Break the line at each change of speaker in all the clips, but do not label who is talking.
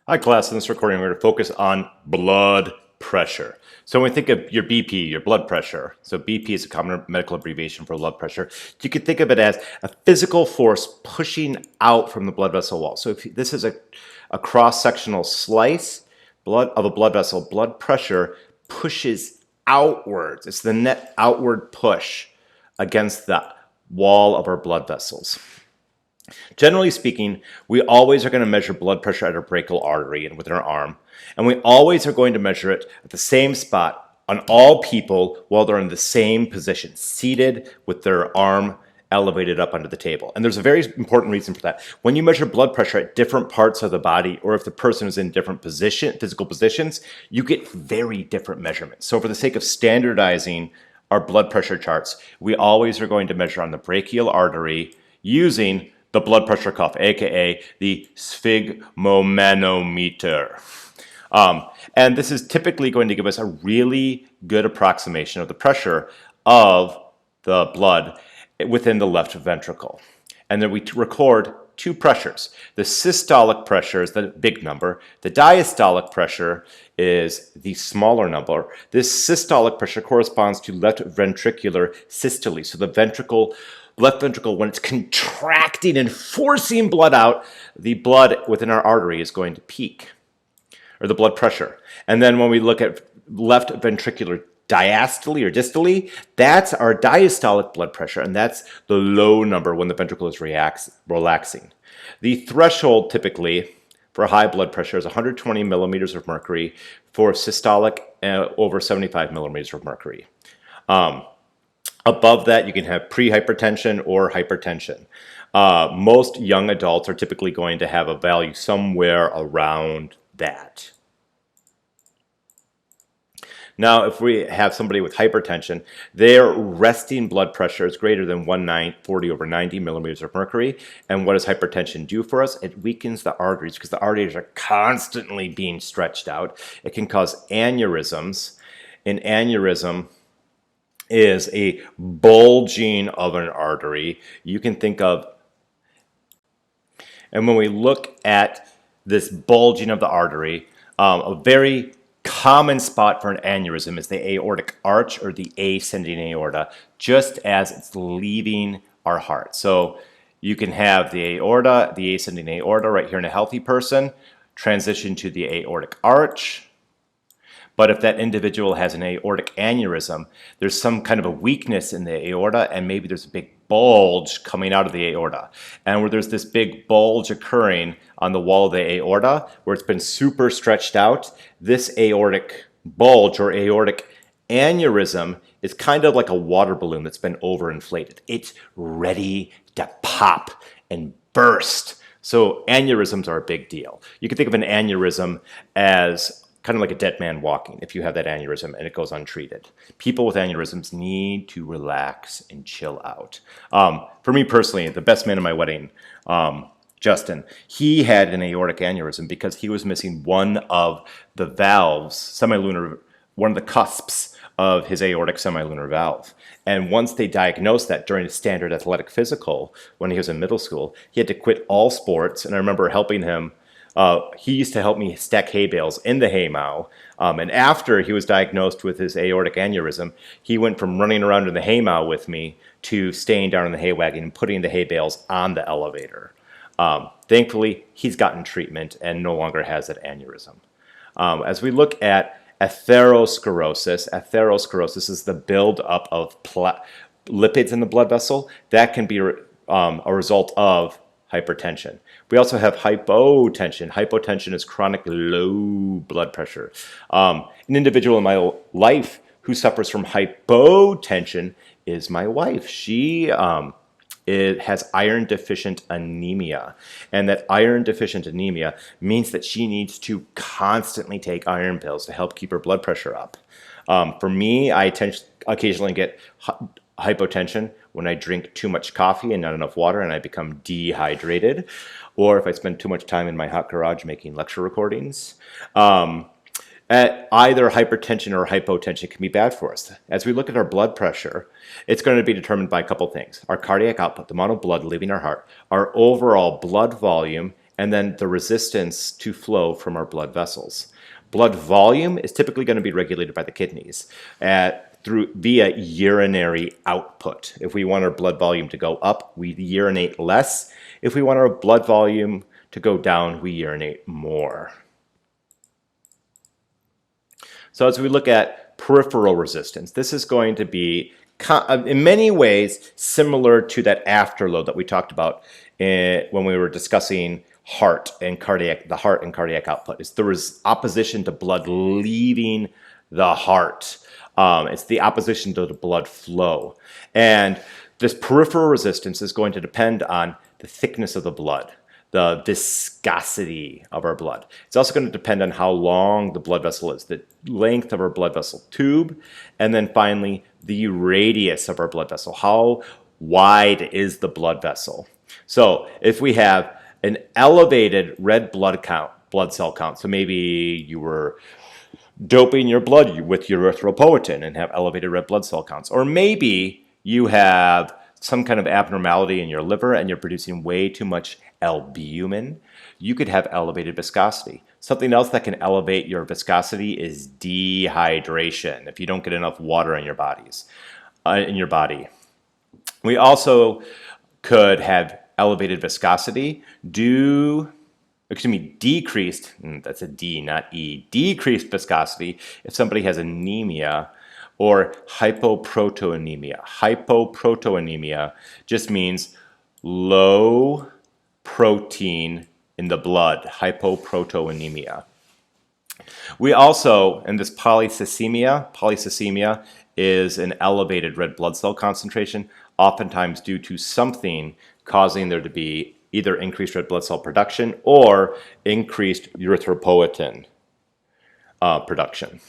Hi class, in this recording we're going to focus on blood pressure. So when we think of your BP, your blood pressure, so BP is a common medical abbreviation for blood pressure, you could think of it as a physical force pushing out from the blood vessel wall. So if this is a cross-sectional slice of a blood vessel, blood pressure pushes outwards. It's the net outward push against the wall of our blood vessels. Generally speaking, we always are going to measure blood pressure at a brachial artery and within our arm, and we always are going to measure it at the same spot on all people while they're in the same position, seated with their arm elevated up onto the table. And there's a very important reason for that. When you measure blood pressure at different parts of the body, or if the person is in different physical positions, you get very different measurements. So for the sake of standardizing our blood pressure charts, we always are going to measure on the brachial artery using the blood pressure cuff, aka the sphygmomanometer. And this is typically going to give us a really good approximation of the pressure of the blood within the left ventricle. And then we record two pressures. The systolic pressure is the big number. The diastolic pressure is the smaller number. This systolic pressure corresponds to left ventricular systole. So the left ventricle, when it's contracting and forcing blood out, the blood within our artery is going to peak, or the blood pressure. And then when we look at left ventricular diastole or distally, that's our diastolic blood pressure, and that's the low number when the ventricle is relaxing. The threshold typically for high blood pressure is 120 millimeters of mercury, for systolic over 75 millimeters of mercury. Above that, you can have pre-hypertension or hypertension. Most young adults are typically going to have a value somewhere around that. Now, if we have somebody with hypertension, their resting blood pressure is greater than 140 over 90 millimeters of mercury. And what does hypertension do for us? It weakens the arteries because the arteries are constantly being stretched out. It can cause aneurysms. An aneurysm is a bulging of an artery. You can think of, and when we look at this bulging of the artery, a very common spot for an aneurysm is the aortic arch or the ascending aorta, just as it's leaving our heart. So you can have the aorta, the ascending aorta right here in a healthy person, transition to the aortic arch. But if that individual has an aortic aneurysm, there's some kind of a weakness in the aorta, and maybe there's a big bulge coming out of the aorta. And where there's this big bulge occurring on the wall of the aorta, where it's been super stretched out, this aortic bulge or aortic aneurysm is kind of like a water balloon that's been overinflated. It's ready to pop and burst. So aneurysms are a big deal. You can think of an aneurysm as kind of like a dead man walking if you have that aneurysm and it goes untreated. People with aneurysms need to relax and chill out. For me personally, the best man at my wedding, Justin, he had an aortic aneurysm because he was missing one of the valves, one of the cusps of his aortic semilunar valve. And once they diagnosed that during a standard athletic physical when he was in middle school, he had to quit all sports. And I remember helping him. He used to help me stack hay bales in the haymow, and after he was diagnosed with his aortic aneurysm, he went from running around in the haymow with me to staying down in the hay wagon and putting the hay bales on the elevator. Thankfully, he's gotten treatment and no longer has that aneurysm. As we look at atherosclerosis is the buildup of lipids in the blood vessel. That can be a result of hypertension. We also have hypotension. Hypotension is chronic low blood pressure. An individual in my life who suffers from hypotension is my wife. She has iron deficient anemia. And that iron deficient anemia means that she needs to constantly take iron pills to help keep her blood pressure up. For me, I occasionally get hypotension when I drink too much coffee and not enough water and I become dehydrated, or if I spend too much time in my hot garage making lecture recordings. Either hypertension or hypotension can be bad for us. As we look at our blood pressure, it's going to be determined by a couple things: our cardiac output, the amount of blood leaving our heart, our overall blood volume, and then the resistance to flow from our blood vessels. Blood volume is typically going to be regulated by the kidneys via urinary output. If we want our blood volume to go up, we urinate less. If we want our blood volume to go down, we urinate more. So as we look at peripheral resistance, this is going to be in many ways similar to that afterload that we talked about when we were discussing the heart and cardiac output. It's the opposition to blood leaving the heart. It's the opposition to the blood flow. And this peripheral resistance is going to depend on the thickness of the blood, the viscosity of our blood. It's also going to depend on how long the blood vessel is, the length of our blood vessel tube, and then finally the radius of our blood vessel. How wide is the blood vessel? So if we have an elevated red blood cell count, so maybe you were doping your blood with erythropoietin and have elevated red blood cell counts, or maybe you have some kind of abnormality in your liver and you're producing way too much albumin, you could have elevated viscosity. Something else that can elevate your viscosity is dehydration, if you don't get enough water in your body. We also could have elevated viscosity decreased, that's a D, not E, decreased viscosity if somebody has anemia or hypoproteinemia. Hypoproteinemia just means low protein in the blood, hypoproteinemia. We also, in this polycythemia is an elevated red blood cell concentration, oftentimes due to something causing there to be either increased red blood cell production or increased erythropoietin production.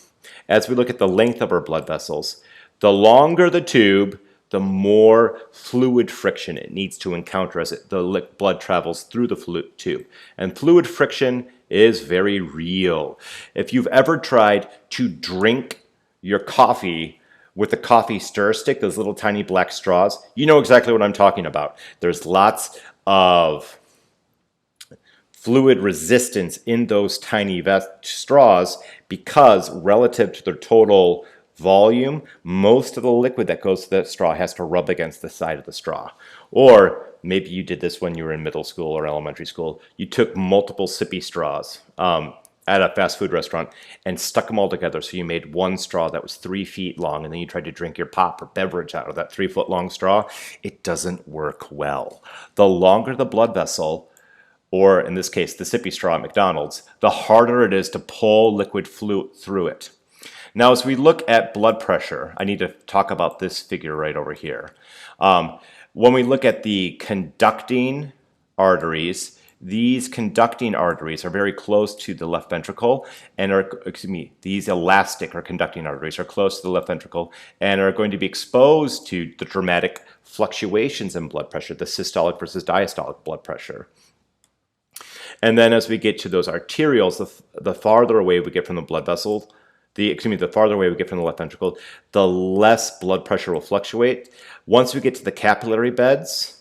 As we look at the length of our blood vessels, the longer the tube, the more fluid friction it needs to encounter as the blood travels through the tube. And fluid friction is very real. If you've ever tried to drink your coffee with a coffee stir stick, those little tiny black straws, you know exactly what I'm talking about. There's lots of fluid resistance in those tiny straws because relative to their total volume, most of the liquid that goes to that straw has to rub against the side of the straw. Or maybe you did this when you were in middle school or elementary school. You took multiple sippy straws at a fast food restaurant and stuck them all together. So you made one straw that was 3 feet long, and then you tried to drink your pop or beverage out of that 3 foot long straw. It doesn't work well. The longer the blood vessel, or in this case, the sippy straw at McDonald's, the harder it is to pull liquid fluid through it. Now, as we look at blood pressure, I need to talk about this figure right over here. When we look at the conducting arteries, these conducting arteries are very close to the left ventricle and these elastic or conducting arteries are close to the left ventricle and are going to be exposed to the dramatic fluctuations in blood pressure, the systolic versus diastolic blood pressure. And then as we get to those arterioles, the farther away we get from the blood vessel, the farther away we get from the left ventricle, the less blood pressure will fluctuate. Once we get to the capillary beds,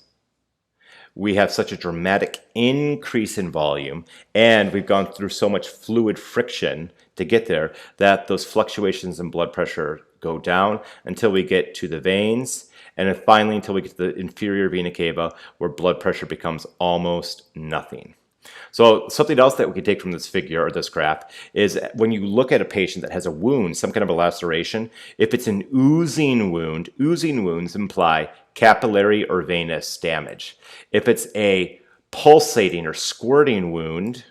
we have such a dramatic increase in volume, and we've gone through so much fluid friction to get there that those fluctuations in blood pressure go down until we get to the veins, and then finally until we get to the inferior vena cava, where blood pressure becomes almost nothing. So something else that we can take from this figure or this graph is when you look at a patient that has a wound, some kind of a laceration, if it's an oozing wounds imply capillary or venous damage. If it's a pulsating or squirting wound,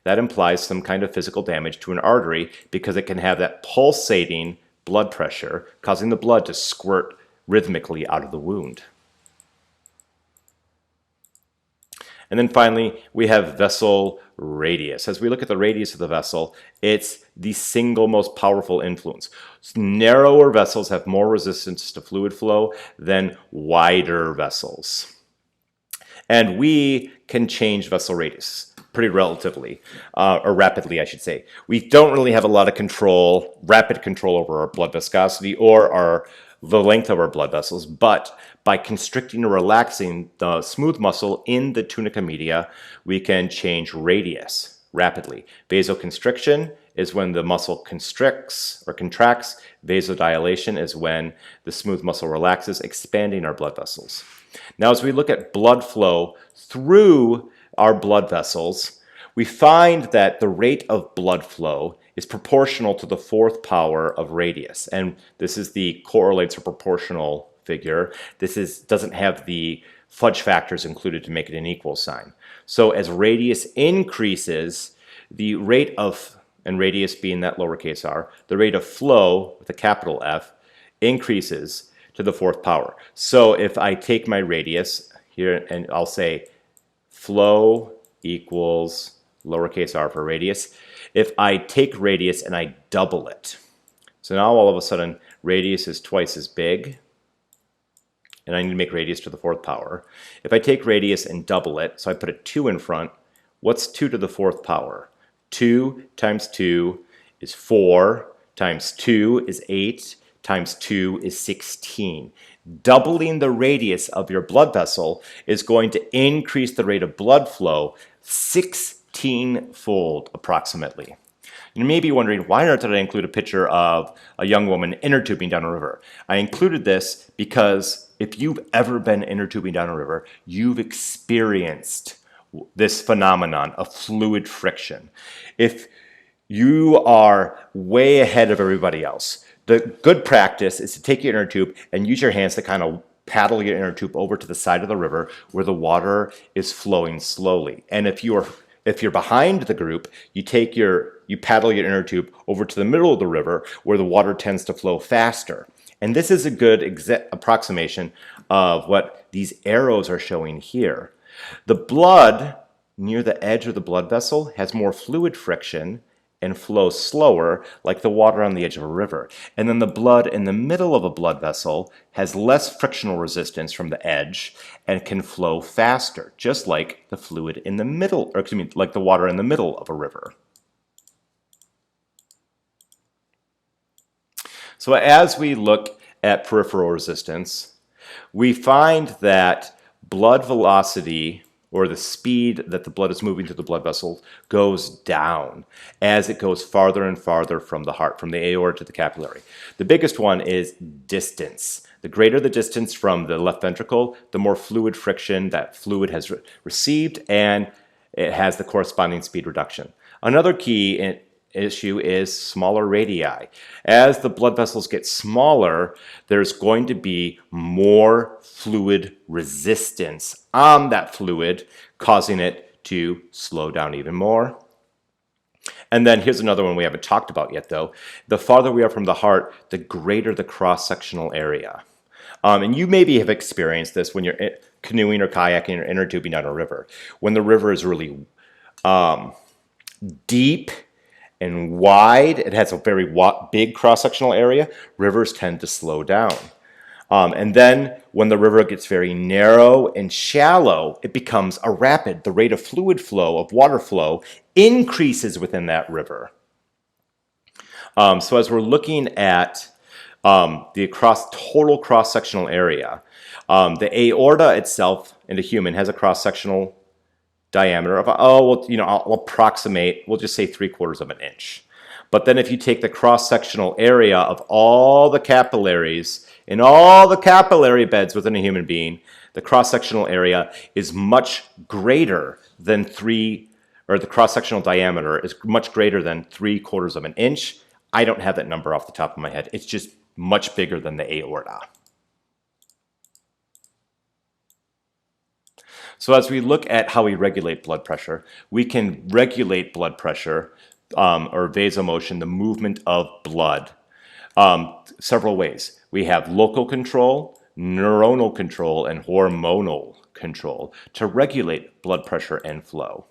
that implies some kind of physical damage to an artery because it can have that pulsating blood pressure causing the blood to squirt rhythmically out of the wound. And then finally, we have vessel radius. As we look at the radius of the vessel, it's the single most powerful influence. Narrower vessels have more resistance to fluid flow than wider vessels. And we can change vessel radius pretty relatively, or rapidly, I should say. We don't really have a lot of control, rapid control over our blood viscosity or our the length of our blood vessels, but by constricting or relaxing the smooth muscle in the tunica media, we can change radius rapidly. Vasoconstriction is when the muscle constricts or contracts. Vasodilation is when the smooth muscle relaxes, expanding our blood vessels. Now, as we look at blood flow through our blood vessels, we find that the rate of blood flow is proportional to the fourth power of radius. And this is the correlates or proportional figure. Doesn't have the fudge factors included to make it an equal sign. So as radius increases, the rate of, and radius being that lowercase r, the rate of flow with a capital F increases to the fourth power. So if I take my radius here and I'll say flow equals lowercase r for radius. If I take radius and I double it, so now all of a sudden radius is twice as big, and I need to make radius to the fourth power. If I take radius and double it, so I put a 2 in front, what's 2 to the fourth power? 2 times 2 is 4, times 2 is 8, times 2 is 16. Doubling the radius of your blood vessel is going to increase the rate of blood flow 16-fold approximately. You may be wondering, why on earth did I include a picture of a young woman inner tubing down a river? I included this because if you've ever been inner tubing down a river, you've experienced this phenomenon of fluid friction. If you are way ahead of everybody else, the good practice is to take your inner tube and use your hands to kind of paddle your inner tube over to the side of the river where the water is flowing slowly. And if you're behind the group, you paddle your inner tube over to the middle of the river where the water tends to flow faster. And this is a good approximation of what these arrows are showing here. The blood near the edge of the blood vessel has more fluid friction and flows slower, like the water on the edge of a river. And then the blood in the middle of a blood vessel has less frictional resistance from the edge and can flow faster, just like the fluid in the middle, or excuse me, like the water in the middle of a river. So as we look at peripheral resistance, we find that blood velocity, or the speed that the blood is moving through the blood vessel, goes down as it goes farther and farther from the heart, from the aorta to the capillary. The biggest one is distance. The greater the distance from the left ventricle, the more fluid friction that fluid has received, and it has the corresponding speed reduction. Another key issue is smaller radii. As the blood vessels get smaller, there's going to be more fluid resistance on that fluid, causing it to slow down even more. And then here's another one we haven't talked about yet, though. The farther we are from the heart, the greater the cross-sectional area. And you maybe have experienced this when you're canoeing or kayaking or inner tubing down a river. When the river is really deep and wide, it has a very big cross-sectional area, rivers tend to slow down. And then when the river gets very narrow and shallow, it becomes a rapid. The rate of fluid flow, of water flow, increases within that river. So as we're looking at the total cross-sectional area, the aorta itself in a human has a cross-sectional diameter of, I'll approximate, we'll just say 3/4 of an inch. But then if you take the cross-sectional area of all the capillaries in all the capillary beds within a human being, the cross-sectional area is much greater than the cross-sectional diameter is much greater than 3/4 of an inch. I don't have that number off the top of my head. It's just much bigger than the aorta. So as we look at how we regulate blood pressure, we can regulate blood pressure or vasomotion, the movement of blood, several ways. We have local control, neuronal control, and hormonal control to regulate blood pressure and flow.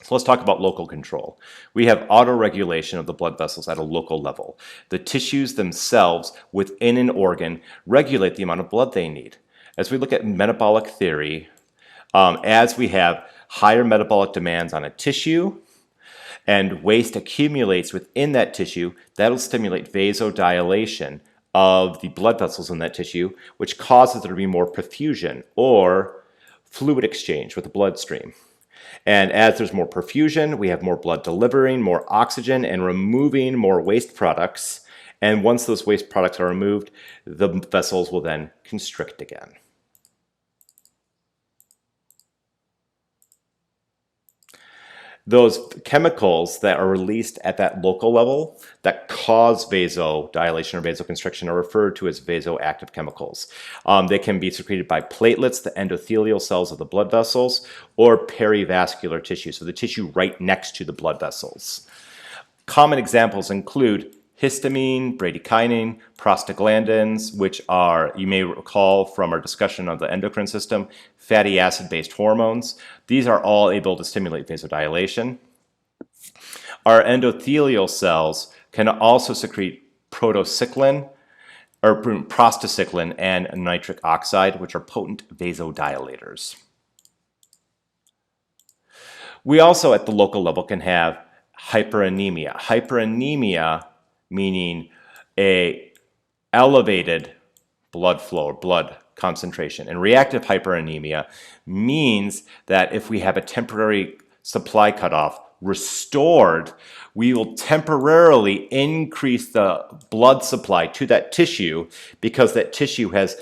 So let's talk about local control. We have autoregulation of the blood vessels at a local level. The tissues themselves within an organ regulate the amount of blood they need. As we look at metabolic theory, as we have higher metabolic demands on a tissue, and waste accumulates within that tissue, that'll stimulate vasodilation of the blood vessels in that tissue, which causes there to be more perfusion or fluid exchange with the bloodstream. And as there's more perfusion, we have more blood delivering, more oxygen, and removing more waste products. And once those waste products are removed, the vessels will then constrict again. Those chemicals that are released at that local level that cause vasodilation or vasoconstriction are referred to as vasoactive chemicals. They can be secreted by platelets, the endothelial cells of the blood vessels, or perivascular tissue, so the tissue right next to the blood vessels. Common examples include histamine, bradykinin, prostaglandins, which are, you may recall from our discussion of the endocrine system, fatty acid-based hormones. These are all able to stimulate vasodilation. Our endothelial cells can also secrete prostacyclin and nitric oxide, which are potent vasodilators. We also, at the local level, can have hyperanemia. Hyperanemia meaning a elevated blood flow or blood concentration. And reactive hyperanemia means that if we have a temporary supply cutoff restored, we will temporarily increase the blood supply to that tissue because that tissue has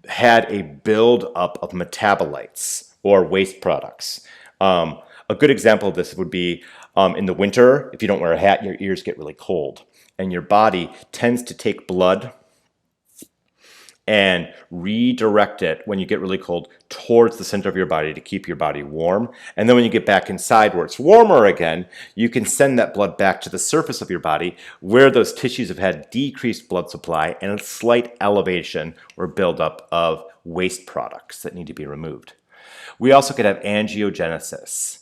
had a buildup of metabolites or waste products. A good example of this would be in the winter, if you don't wear a hat, your ears get really cold. And your body tends to take blood and redirect it when you get really cold towards the center of your body to keep your body warm. And then when you get back inside where it's warmer again, you can send that blood back to the surface of your body where those tissues have had decreased blood supply and a slight elevation or buildup of waste products that need to be removed. We also could have angiogenesis.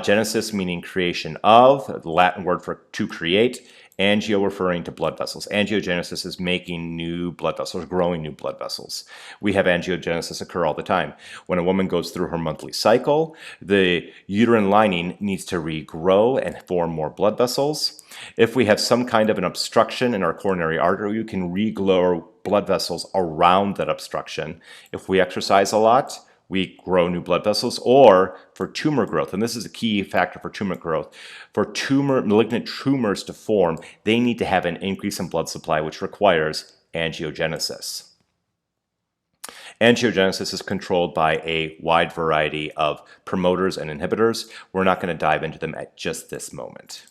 Genesis meaning creation of, the Latin word for to create. Angio referring to blood vessels. Angiogenesis is making new blood vessels, growing new blood vessels. We have angiogenesis occur all the time. When a woman goes through her monthly cycle, the uterine lining needs to regrow and form more blood vessels. If we have some kind of an obstruction in our coronary artery, you can regrow blood vessels around that obstruction. If we exercise a lot, we grow new blood vessels, or for tumor growth, and this is a key factor for tumor growth. For malignant tumors to form, they need to have an increase in blood supply, which requires angiogenesis. Angiogenesis is controlled by a wide variety of promoters and inhibitors. We're not going to dive into them at just this moment.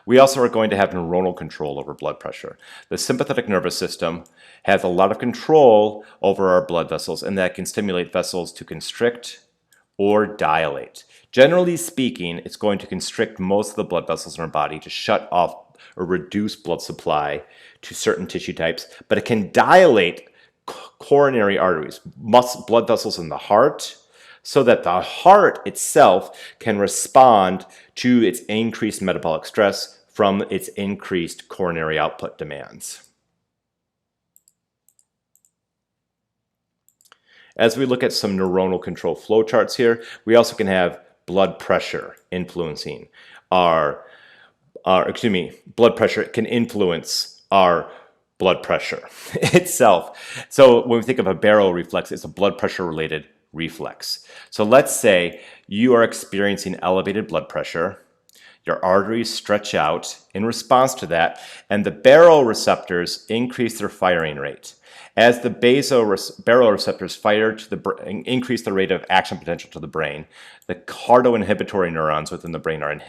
We also are going to have neuronal control over blood pressure. The sympathetic nervous system has a lot of control over our blood vessels, and that can stimulate vessels to constrict or dilate. Generally speaking, it's going to constrict most of the blood vessels in our body to shut off or reduce blood supply to certain tissue types, but it can dilate coronary arteries, blood vessels in the heart, so that the heart itself can respond to its increased metabolic stress from its increased coronary output demands. As we look at some neuronal control flowcharts here, we also can have blood pressure influencing blood pressure can influence our blood pressure itself. So when we think of a barrel reflex, it's a blood pressure related reflex. So let's say you are experiencing elevated blood pressure. Your arteries stretch out in response to that, and the baroreceptors increase their firing rate. As the baroreceptors fire to the increase the rate of action potential to the brain, the cardioinhibitory neurons within the brain are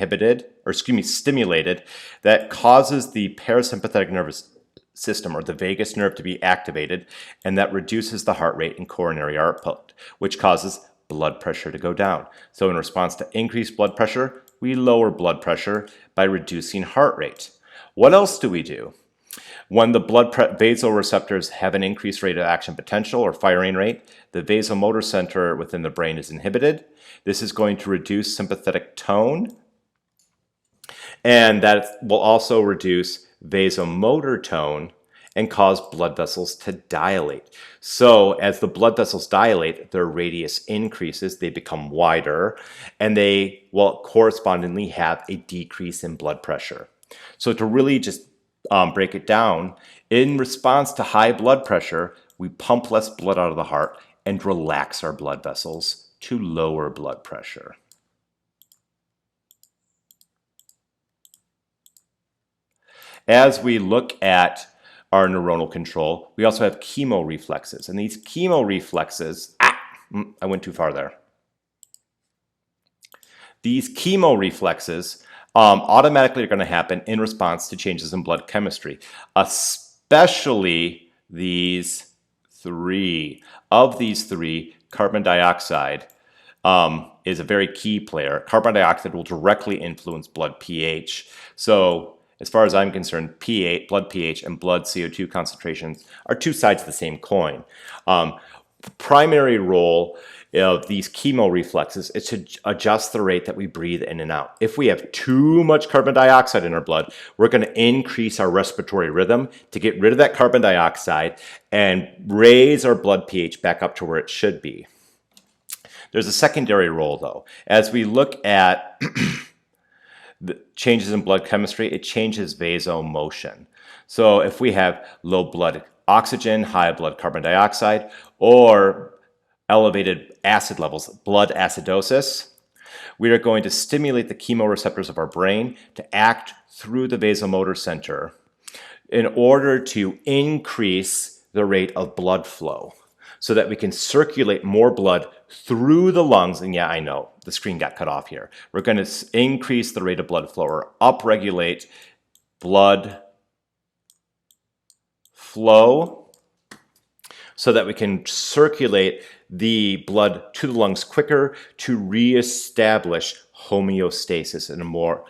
stimulated. That causes the parasympathetic nervous system, or the vagus nerve, to be activated, and that reduces the heart rate and coronary output, which causes blood pressure to go down. So in response to increased blood pressure, we lower blood pressure by reducing heart rate. What else do we do? When the vasoreceptors have an increased rate of action potential or firing rate, the vasomotor center within the brain is inhibited. This is going to reduce sympathetic tone, and that will also reduce vasomotor tone, and cause blood vessels to dilate. So as the blood vessels dilate, their radius increases, they become wider, and they will correspondingly have a decrease in blood pressure. So to really just break it down, in response to high blood pressure, we pump less blood out of the heart and relax our blood vessels to lower blood pressure. As we look at our neuronal control, we also have chemoreflexes. And these chemoreflexes, I went too far there. These chemoreflexes automatically are going to happen in response to changes in blood chemistry, especially these three. Of these three, carbon dioxide is a very key player. Carbon dioxide will directly influence blood pH. So as far as I'm concerned, pH, blood pH and blood CO2 concentrations are two sides of the same coin. The primary role of these chemoreflexes is to adjust the rate that we breathe in and out. If we have too much carbon dioxide in our blood, we're going to increase our respiratory rhythm to get rid of that carbon dioxide and raise our blood pH back up to where it should be. There's a secondary role, though. As we look at the changes in blood chemistry, it changes vasomotion. So if we have low blood oxygen, high blood carbon dioxide, or elevated acid levels, blood acidosis, we are going to stimulate the chemoreceptors of our brain to act through the vasomotor center in order to increase the rate of blood flow so that we can circulate more blood through the lungs. And yeah, I know, the screen got cut off here. We're going to increase the rate of blood flow or upregulate blood flow so that we can circulate the blood to the lungs quicker to reestablish homeostasis in a more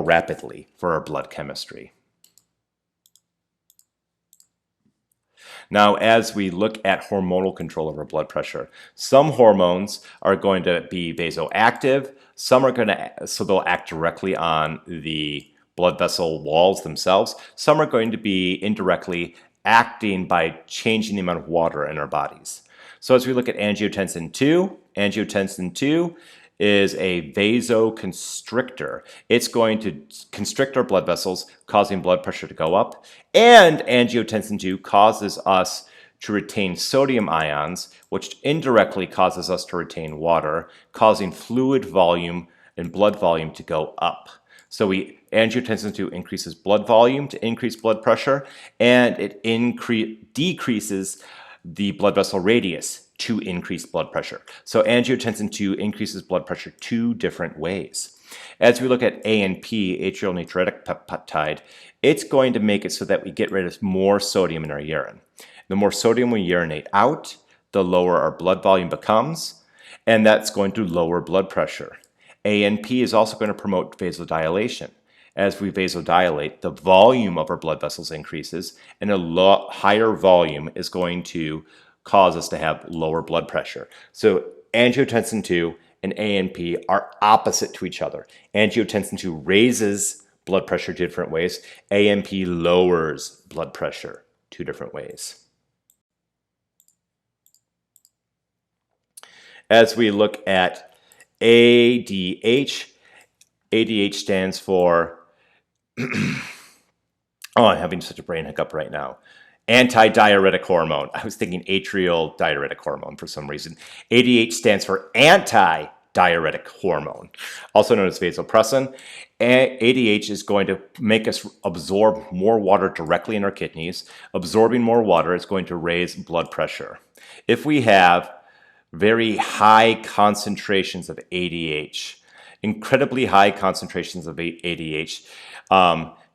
rapidly for our blood chemistry. Now, as we look at hormonal control of our blood pressure, some hormones are going to be vasoactive. Some are going to, so they'll act directly on the blood vessel walls themselves. Some are going to be indirectly acting by changing the amount of water in our bodies. So as we look at angiotensin II is a vasoconstrictor. It's going to constrict our blood vessels, causing blood pressure to go up. And angiotensin II causes us to retain sodium ions, which indirectly causes us to retain water, causing fluid volume and blood volume to go up. So angiotensin II increases blood volume to increase blood pressure, and it decreases the blood vessel radius to increase blood pressure. So angiotensin II increases blood pressure two different ways. As we look at ANP, atrial natriuretic peptide, it's going to make it so that we get rid of more sodium in our urine. The more sodium we urinate out, the lower our blood volume becomes, and that's going to lower blood pressure. ANP is also going to promote vasodilation. As we vasodilate, the volume of our blood vessels increases, and a higher volume is going to cause us to have lower blood pressure. So angiotensin II and ANP are opposite to each other. Angiotensin II raises blood pressure two different ways. ANP lowers blood pressure two different ways. As we look at ADH, ADH stands for, oh, I'm having such a brain hiccup right now. Antidiuretic hormone. I was thinking atrial diuretic hormone for some reason. ADH stands for antidiuretic hormone, also known as vasopressin. ADH is going to make us absorb more water directly in our kidneys. Absorbing more water is going to raise blood pressure. If we have very high concentrations of ADH, incredibly high concentrations of ADH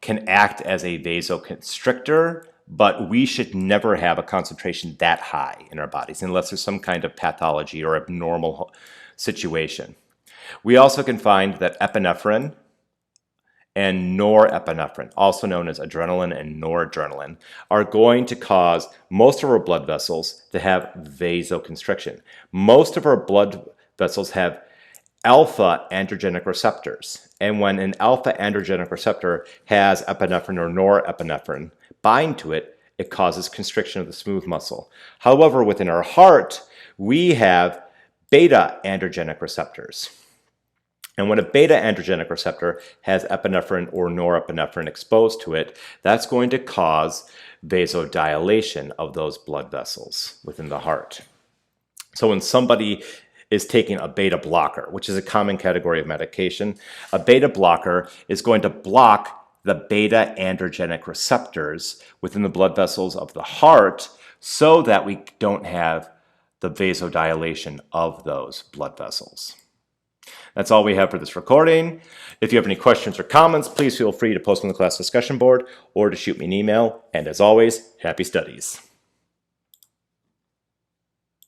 can act as a vasoconstrictor, but we should never have a concentration that high in our bodies unless there's some kind of pathology or abnormal situation. We also can find that epinephrine and norepinephrine, also known as adrenaline and noradrenaline, are going to cause most of our blood vessels to have vasoconstriction. Most of our blood vessels have alpha androgenic receptors. And when an alpha androgenic receptor has epinephrine or norepinephrine bind to it, it causes constriction of the smooth muscle. However, within our heart, we have beta androgenic receptors. And when a beta androgenic receptor has epinephrine or norepinephrine exposed to it, that's going to cause vasodilation of those blood vessels within the heart. So when somebody is taking a beta blocker, which is a common category of medication, a beta blocker is going to block the beta androgenic receptors within the blood vessels of the heart so that we don't have the vasodilation of those blood vessels. That's all we have for this recording. If you have any questions or comments, please feel free to post on the class discussion board or to shoot me an email. And as always, happy studies.